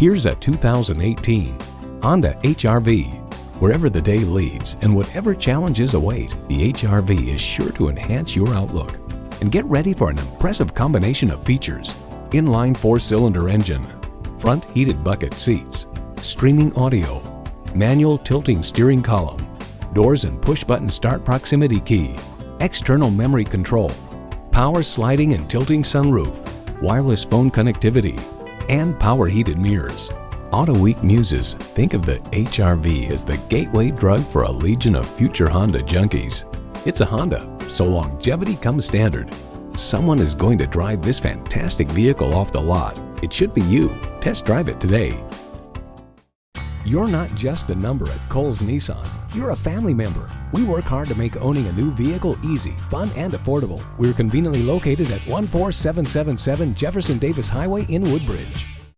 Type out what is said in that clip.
Here's a 2018 Honda HR-V. Wherever the day leads and whatever challenges await, the HR-V is sure to enhance your outlook. And get ready for an impressive combination of features: inline 4-cylinder engine, front heated bucket seats, streaming audio, manual tilting steering column, doors and push-button start proximity key, external memory control, power sliding and tilting sunroof, wireless phone connectivity, and power heated mirrors. Auto Week muses think of the HR-V as the gateway drug for a legion of future Honda junkies. It's a Honda, so longevity comes standard. Someone is going to drive this fantastic vehicle off the lot. It should be you. Test drive it today. You're not just a number at Cowles Nissan. You're a family member. We work hard to make owning a new vehicle easy, fun, and affordable. We're conveniently located at 14777 Jefferson Davis Highway in Woodbridge.